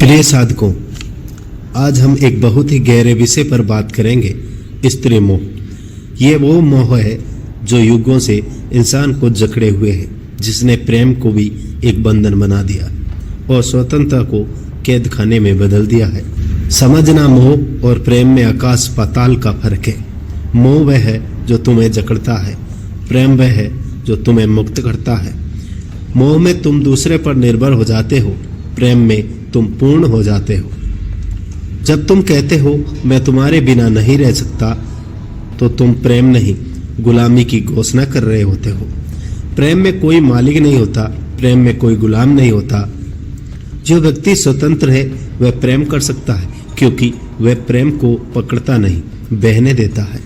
प्रिय साधकों, आज हम एक बहुत ही गहरे विषय पर बात करेंगे, स्त्री मोह। ये वो मोह है जो युगों से इंसान को जकड़े हुए है, जिसने प्रेम को भी एक बंधन बना दिया और स्वतंत्रता को कैद खाने में बदल दिया है। समझना, मोह और प्रेम में आकाश पाताल का फर्क है। मोह वह है जो तुम्हें जकड़ता है, प्रेम वह है जो तुम्हें मुक्त करता है। मोह में तुम दूसरे पर निर्भर हो जाते हो, प्रेम में तुम पूर्ण हो जाते हो। जब तुम कहते हो मैं तुम्हारे बिना नहीं रह सकता, तो तुम प्रेम नहीं, गुलामी की घोषणा कर रहे होते हो। प्रेम में कोई मालिक नहीं होता, प्रेम में कोई गुलाम नहीं होता। जो व्यक्ति स्वतंत्र है वह प्रेम कर सकता है, क्योंकि वह प्रेम को पकड़ता नहीं, बहने देता है।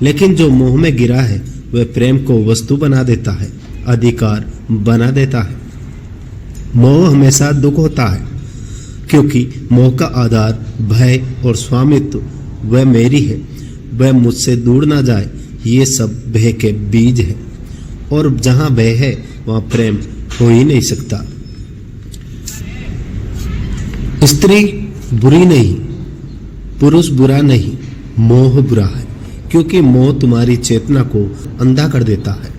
लेकिन जो मोह में गिरा है वह प्रेम को वस्तु बना देता है, अधिकार बना देता है। मोह हमेशा दुख होता है, क्योंकि मोह का आधार भय और स्वामित्व, वह मेरी है, वह मुझसे दूर ना जाए, ये सब भय के बीज है। और जहां भय है वहां प्रेम हो ही नहीं सकता। स्त्री बुरी नहीं, पुरुष बुरा नहीं, मोह बुरा है, क्योंकि मोह तुम्हारी चेतना को अंधा कर देता है।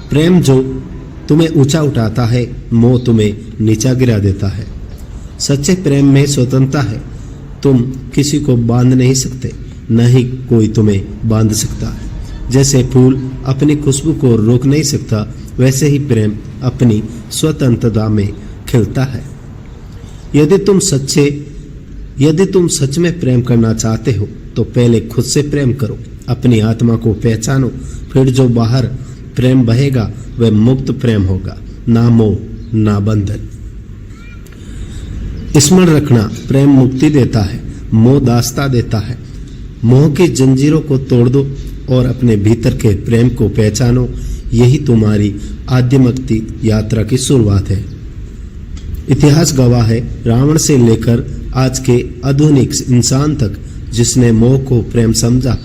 प्रेम जो तुम्हें ऊंचा उठाता है, मोह तुम्हें नीचा गिरा देता है। सच्चे प्रेम में स्वतंत्रता है। तुम किसी को बांध नहीं सकते, न ही कोई तुम्हें बांध सकता है। जैसे फूल अपनी खुशबू को रोक नहीं सकता, वैसे ही प्रेम अपनी स्वतंत्रता में खिलता है। यदि तुम सच में प्रेम करना चाहते हो तो पहले खुद से प्रेम करो, अपनी आत्मा को पहचानो, फिर जो बाहर प्रेम बहेगा वह मुक्त प्रेम होगा, ना मोह ना बंधन। स्मरण रखना, प्रेम मुक्ति देता है, मोह दास्ता देता है। मोह की जंजीरों को तोड़ दो और अपने भीतर के प्रेम को पहचानो। यही तुम्हारी आध्यात्मिक यात्रा की शुरुआत है। इतिहास गवाह है, रावण से लेकर आज के आधुनिक इंसान तक जिसने मोह को प्रेम समझा,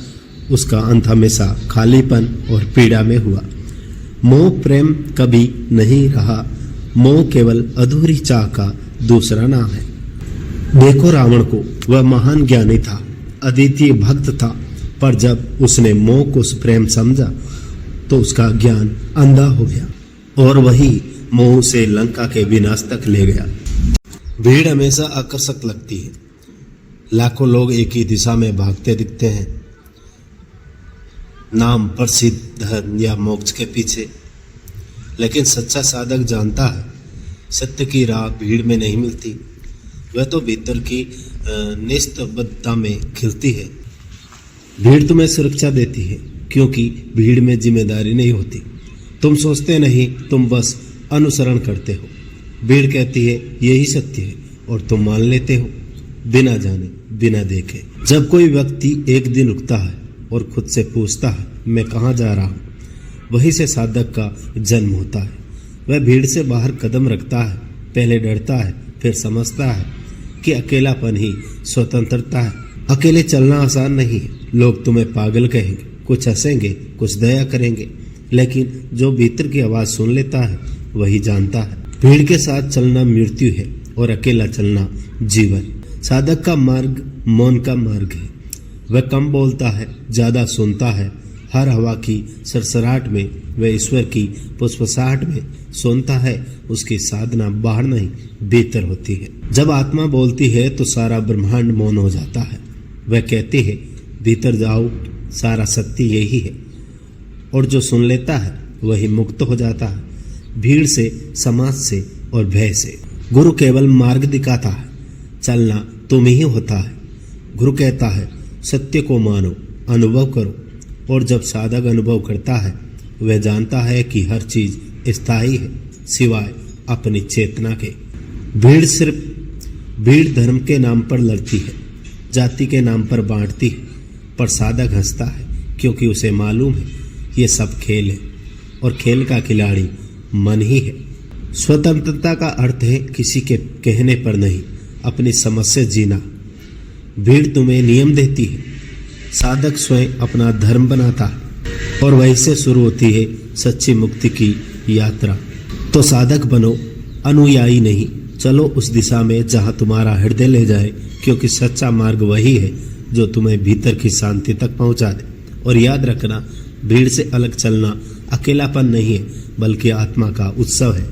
उसका अंत हमेशा खालीपन और पीड़ा में हुआ। मोह प्रेम कभी नहीं रहा। मोह केवल अधूरी चाह का दूसरा नाम है। देखो रावण को, वह महान ज्ञानी था, अद्वितीय भक्त था, पर जब उसने मोह को प्रेम समझा तो उसका ज्ञान अंधा हो गया और वही मोह से लंका के विनाश तक ले गया। भीड़ हमेशा आकर्षक लगती है। लाखों लोग एक ही दिशा में भागते दिखते हैं, नाम, प्रसिद्ध, धन या मोक्ष के पीछे। लेकिन सच्चा साधक जानता है, सत्य की राह भीड़ में नहीं मिलती, वह तो भीतर की निस्तब्धता में खिलती है। भीड़ तुम्हें सुरक्षा देती है, क्योंकि भीड़ में जिम्मेदारी नहीं होती। तुम सोचते नहीं, तुम बस अनुसरण करते हो। भीड़ कहती है यही सत्य है और तुम मान लेते हो, बिना जाने बिना देखे। जब कोई व्यक्ति एक दिन रुकता है और खुद से पूछता है मैं कहाँ जा रहा हूँ, वहीं से साधक का जन्म होता है। वह भीड़ से बाहर कदम रखता है, पहले डरता है, फिर समझता है कि अकेलापन ही स्वतंत्रता है। अकेले चलना आसान नहीं है। लोग तुम्हें पागल कहेंगे, कुछ हंसेंगे, कुछ दया करेंगे, लेकिन जो भीतर की आवाज सुन लेता है वही जानता है भीड़ के साथ चलना मृत्यु है और अकेला चलना जीवन। साधक का मार्ग मौन का मार्ग है। वह कम बोलता है, ज्यादा सुनता है। हर हवा की सरसराहट में, वह ईश्वर की फुसफुसाहट में सुनता है। उसकी साधना बाहर नहीं, भीतर होती है। जब आत्मा बोलती है तो सारा ब्रह्मांड मौन हो जाता है। वह कहती है भीतर जाओ, सारा सत्य यही है। और जो सुन लेता है वही मुक्त हो जाता है, भीड़ से, समाज से और भय से। गुरु केवल मार्ग दिखाता है, चलना तुम ही होता है। गुरु कहता है सत्य को मानो, अनुभव करो। और जब साधक अनुभव करता है वह जानता है कि हर चीज स्थायी है, सिवाय अपनी चेतना के। भीड़ धर्म के नाम पर लड़ती है, जाति के नाम पर बांटती है, पर साधक हंसता है, क्योंकि उसे मालूम है ये सब खेल है और खेल का खिलाड़ी मन ही है। स्वतंत्रता का अर्थ है किसी के कहने पर नहीं, अपनी समझ से जीना। भीड़ तुम्हें नियम देती है, साधक स्वयं अपना धर्म बनाता है और वहीं से शुरू होती है सच्ची मुक्ति की यात्रा। तो साधक बनो, अनुयायी नहीं। चलो उस दिशा में जहां तुम्हारा हृदय ले जाए, क्योंकि सच्चा मार्ग वही है जो तुम्हें भीतर की शांति तक पहुंचा दे। और याद रखना, भीड़ से अलग चलना अकेलापन नहीं है, बल्कि आत्मा का उत्सव है।